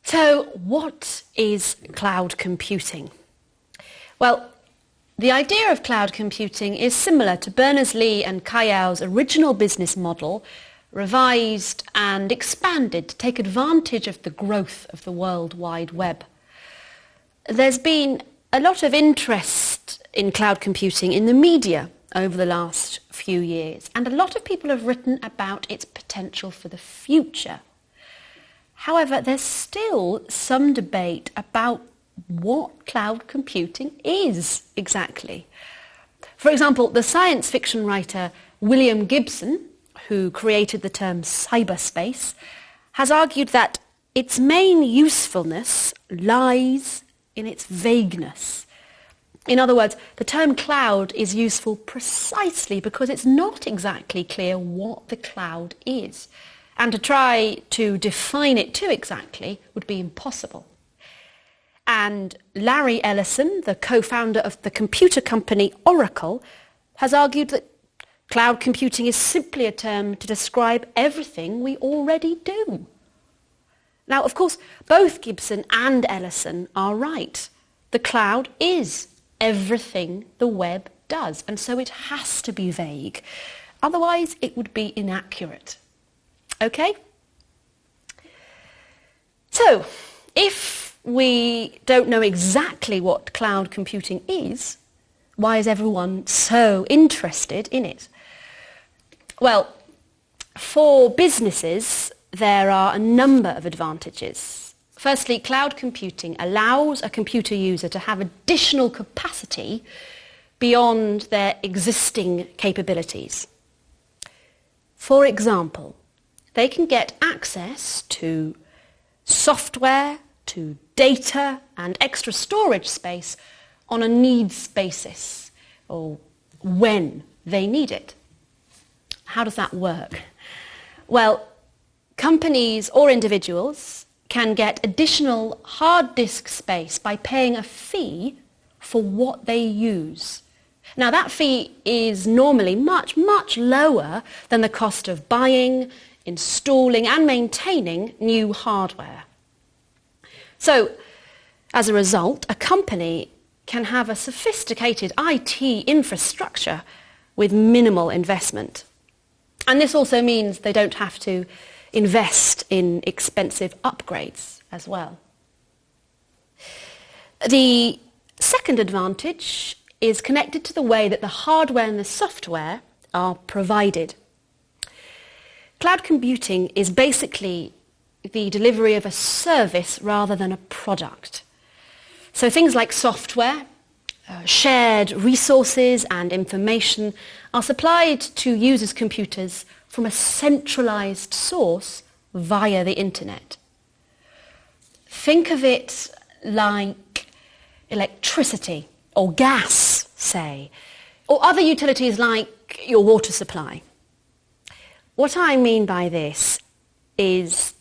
So what is cloud computing? Well, the idea of cloud computing is similar to Berners-Lee and Kayao's original business model, revised and expanded to take advantage of the growth of the World Wide Web. There's been a lot of interest in cloud computing in the media over the last few years, and a lot of people have written about its potential for the future. However, there's still some debate about what cloud computing is exactly. For example, the science fiction writer William Gibson, who created the term cyberspace, has argued that its main usefulness lies in its vagueness. In other words, the term cloud is useful precisely because it's not exactly clear what the cloud is, and to try to define it too exactly would be impossible. And Larry Ellison, the co-founder of the computer company Oracle, has argued that cloud computing is simply a term to describe everything we already do. Now, of course, both Gibson and Ellison are right. The cloud is everything the web does, and so it has to be vague. Otherwise, it would be inaccurate. Okay? So, if we don't know exactly what cloud computing is, why is everyone so interested in it? Well, for businesses, there are a number of advantages. Firstly, cloud computing allows a computer user to have additional capacity beyond their existing capabilities. For example, they can get access to software, to data and extra storage space on a needs basis, or when they need it. How does that work? Well, companies or individuals can get additional hard disk space by paying a fee for what they use. Now, that fee is normally much, much lower than the cost of buying, installing and maintaining new hardware. So, as a result, a company can have a sophisticated IT infrastructure with minimal investment. And this also means they don't have to invest in expensive upgrades as well. The second advantage is connected to the way that the hardware and the software are provided. Cloud computing is basically the delivery of a service rather than a product. So things like software, shared resources and information are supplied to users' computers from a centralized source via the internet. Think of it like electricity or gas, say, or other utilities like your water supply. What I mean by this is,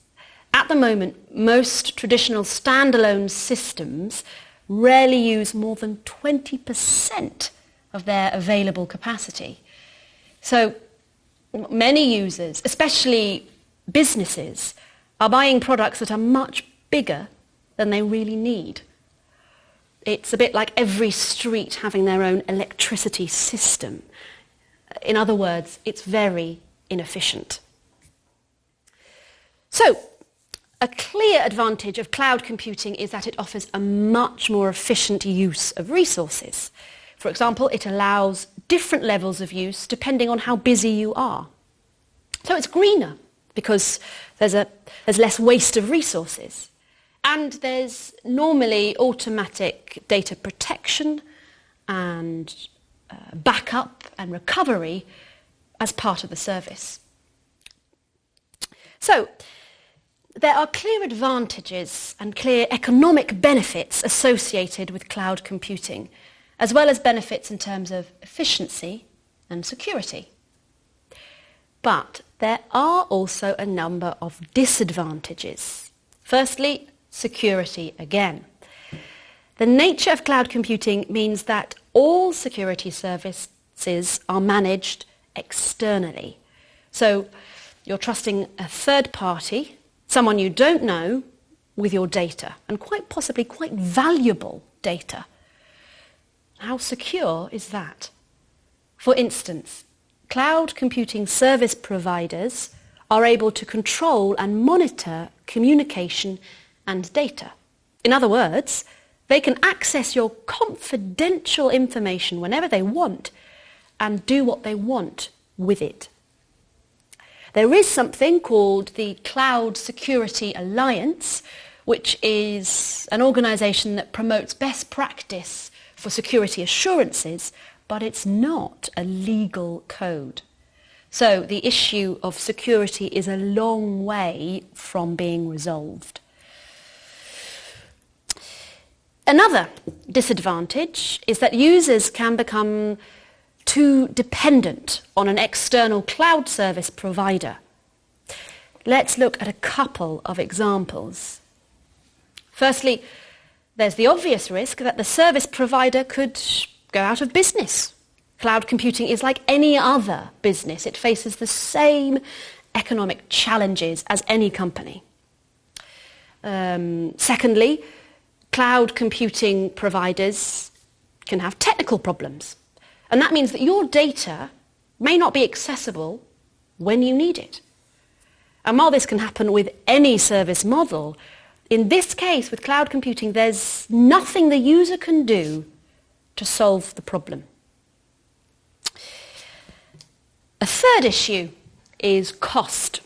at the moment, most traditional standalone systems rarely use more than 20% of their available capacity. So many users, especially businesses, are buying products that are much bigger than they really need. It's a bit like every street having their own electricity system. In other words, it's very inefficient. So, a clear advantage of cloud computing is that it offers a much more efficient use of resources. For example, it allows different levels of use depending on how busy you are. So it's greener because there's less waste of resources. And there's normally automatic data protection and backup and recovery as part of the service. So, there are clear advantages and clear economic benefits associated with cloud computing, as well as benefits in terms of efficiency and security. But there are also a number of disadvantages. Firstly, security again. The nature of cloud computing means that all security services are managed externally. So you're trusting a third party, someone you don't know, with your data, and quite possibly quite valuable data. How secure is that? For instance, cloud computing service providers are able to control and monitor communication and data. In other words, they can access your confidential information whenever they want and do what they want with it. There is something called the Cloud Security Alliance, which is an organisation that promotes best practice for security assurances, but it's not a legal code. So the issue of security is a long way from being resolved. Another disadvantage is that users can become too dependent on an external cloud service provider. Let's look at a couple of examples. Firstly, there's the obvious risk that the service provider could go out of business. Cloud computing is like any other business. It faces the same economic challenges as any company. Secondly, cloud computing providers can have technical problems. And that means that your data may not be accessible when you need it. And while this can happen with any service model, in this case with cloud computing, there's nothing the user can do to solve the problem. A third issue is cost.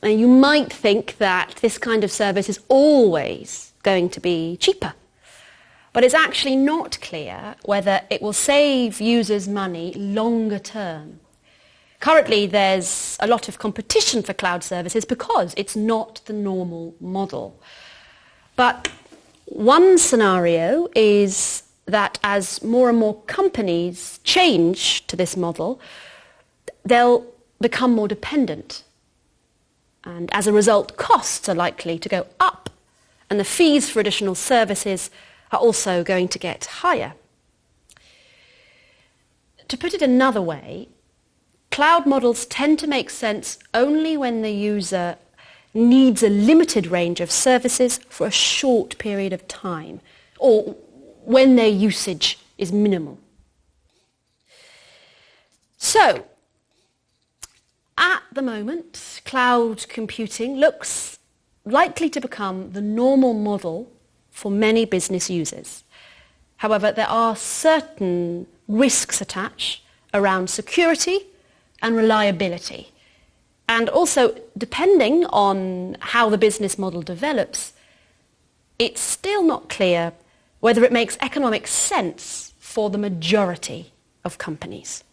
And you might think that this kind of service is always going to be cheaper. But it's actually not clear whether it will save users money longer term. Currently, there's a lot of competition for cloud services because it's not the normal model. But one scenario is that as more and more companies change to this model, they'll become more dependent. And as a result, costs are likely to go up, and the fees for additional services are also going to get higher. To put it another way, cloud models tend to make sense only when the user needs a limited range of services for a short period of time, or when their usage is minimal. So, at the moment, cloud computing looks likely to become the normal model for many business users. However, there are certain risks attached around security and reliability. And also, depending on how the business model develops, it's still not clear whether it makes economic sense for the majority of companies.